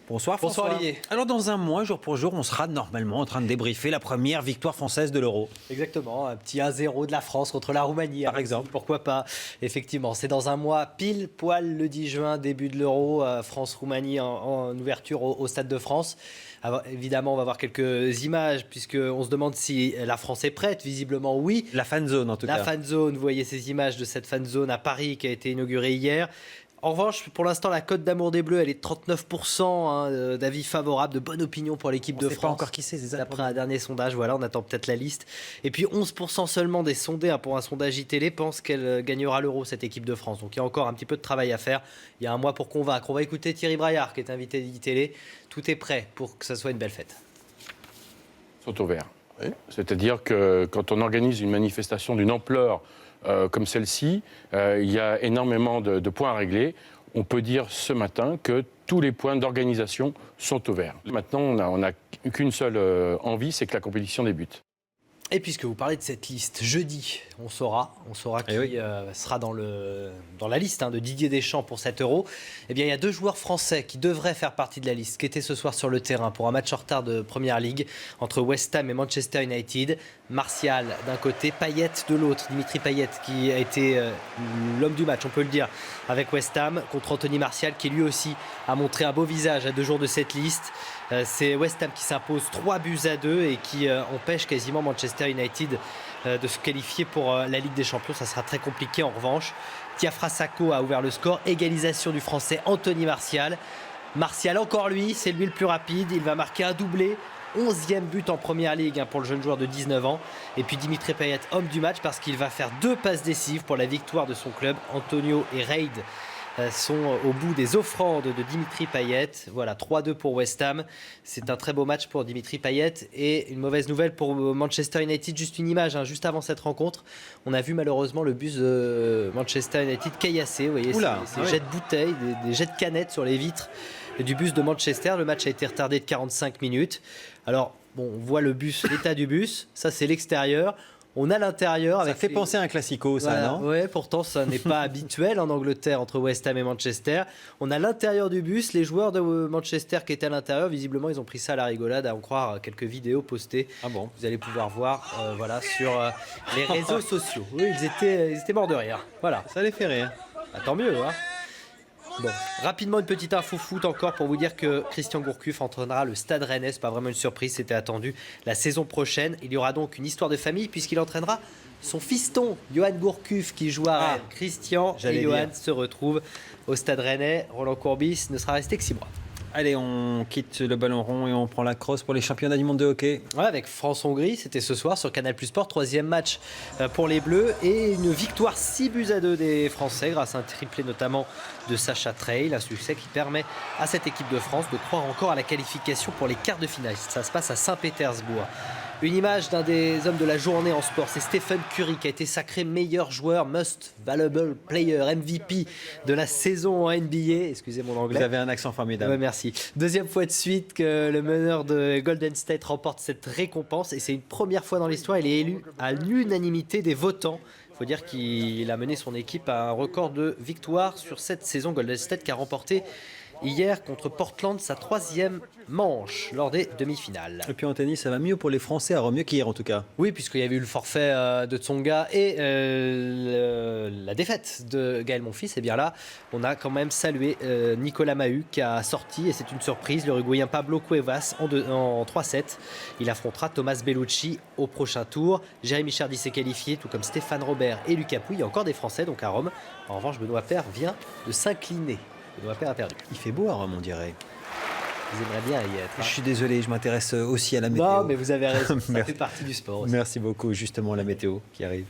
Bonsoir François. Bonsoir Olivier. Alors dans un mois, jour pour jour, on sera normalement en train de débriefer la première victoire française de l'Euro. Exactement, un petit 1-0 de la France contre la Roumanie. Par exemple. Pourquoi pas. Effectivement, c'est dans un mois, pile poil le 10 juin, début de l'Euro, France-Roumanie en ouverture au Stade de France. Alors, évidemment, on va voir quelques images puisqu'on se demande si la France est prête. Visiblement, oui. La fan zone en tout cas. La fan zone, vous voyez ces images de cette fan zone à Paris qui a été inaugurée hier. En revanche, pour l'instant, la cote d'amour des Bleus, elle est de 39% d'avis favorables, de bonne opinion pour l'équipe de France. On ne sait pas encore qui c'est ça. D'après un dernier sondage, voilà, on attend peut-être la liste. Et puis 11% seulement des sondés, pour un sondage ITélé, pensent qu'elle gagnera l'Euro, cette équipe de France. Donc il y a encore un petit peu de travail à faire. Il y a un mois pour convaincre. On va écouter Thierry Braillard, qui est invité d'ITélé. Tout est prêt pour que ça soit une belle fête. Sont au vert. Oui. C'est-à-dire que quand on organise une manifestation d'une ampleur comme celle-ci, il y a énormément de points à régler. On peut dire ce matin que tous les points d'organisation sont au vert. Maintenant, on n'a qu'une seule envie, c'est que la compétition débute. Et puisque vous parlez de cette liste, jeudi, on saura qui sera dans la liste de Didier Deschamps pour cet Euro. Eh bien, il y a 2 joueurs français qui devraient faire partie de la liste, qui étaient ce soir sur le terrain pour un match en retard de Première Ligue entre West Ham et Manchester United. Martial d'un côté, Payet de l'autre. Dimitri Payet qui a été l'homme du match, on peut le dire, avec West Ham contre Anthony Martial qui lui aussi a montré un beau visage à 2 jours de cette liste. C'est West Ham qui s'impose 3-2 et qui empêche quasiment Manchester United de se qualifier pour la Ligue des Champions. Ça sera très compliqué en revanche. Diafra Sakho a ouvert le score. Égalisation du Français Anthony Martial. Martial, encore lui, c'est lui le plus rapide. Il va marquer un doublé. 11e but en Première Ligue pour le jeune joueur de 19 ans. Et puis Dimitri Payet, homme du match, parce qu'il va faire 2 passes décisives pour la victoire de son club. Antonio et Reid sont au bout des offrandes de Dimitri Payet. Voilà, 3-2 pour West Ham. C'est un très beau match pour Dimitri Payet. Et une mauvaise nouvelle pour Manchester United. Juste une image, juste avant cette rencontre. On a vu malheureusement le bus de Manchester United caillassé. Vous voyez, ces jets de bouteilles, des jets de canettes sur les vitres du bus de Manchester. Le match a été retardé de 45 minutes. Alors, bon, on voit le bus, l'état du bus. Ça, c'est l'extérieur. On a l'intérieur. Ça fait penser à un classico, ça, voilà, non ? Oui, pourtant, ça n'est pas habituel en Angleterre entre West Ham et Manchester. On a l'intérieur du bus. Les joueurs de Manchester qui étaient à l'intérieur, visiblement, ils ont pris ça à la rigolade, à en croire quelques vidéos postées. Ah bon ? Vous allez pouvoir voir sur les réseaux sociaux. Oui, ils étaient morts de rire. Voilà. Ça les fait rire. Bah, tant mieux, hein. Bon, rapidement une petite info foot encore pour vous dire que Christian Gourcuff entraînera le Stade Rennais. C'est pas vraiment une surprise, c'était attendu la saison prochaine. Il y aura donc une histoire de famille puisqu'il entraînera son fiston Johan Gourcuff qui joue à Rennes. Christian et Johan se retrouvent au Stade Rennais. Roland Courbis ne sera resté que 6 mois. Allez, on quitte le ballon rond et on prend la crosse pour les championnats du monde de hockey. Ouais, avec France-Hongrie, c'était ce soir sur Canal+ Sport, 3e match pour les Bleus et une victoire 6-2 des Français grâce à un triplé notamment de Sacha Trail, un succès qui permet à cette équipe de France de croire encore à la qualification pour les quarts de finale. Ça se passe à Saint-Pétersbourg. Une image d'un des hommes de la journée en sport, c'est Stephen Curry qui a été sacré meilleur joueur, Most Valuable Player, MVP de la saison en NBA. Excusez mon anglais. Vous avez un accent formidable. Ouais, merci. 2e fois de suite que le meneur de Golden State remporte cette récompense et c'est une première fois dans l'histoire. Il est élu à l'unanimité des votants. Il faut dire qu'il a mené son équipe à un record de victoires sur cette saison. Golden State qui a remporté hier contre Portland sa 3e manche lors des demi-finales. Et puis en tennis, ça va mieux pour les Français, alors mieux qu'hier en tout cas. Oui, puisqu'il y a eu le forfait de Tsonga et la défaite de Gaël Monfils. Et bien là, on a quand même salué Nicolas Mahut qui a sorti, et c'est une surprise, l'Uruguayen Pablo Cuevas en 3-7. Il affrontera Thomas Bellucci au prochain tour. Jérémy Chardy s'est qualifié, tout comme Stéphane Robert et Lucas Pouille. Il y a encore des Français donc à Rome. En revanche, Benoît Paire vient de s'incliner. Benoît Paire a perdu. Il fait beau à Rome, on dirait. Vous aimeriez bien y être. Je suis désolé, je m'intéresse aussi à la météo. Non, mais vous avez raison, ça fait partie du sport aussi. Merci beaucoup, justement, la météo qui arrive.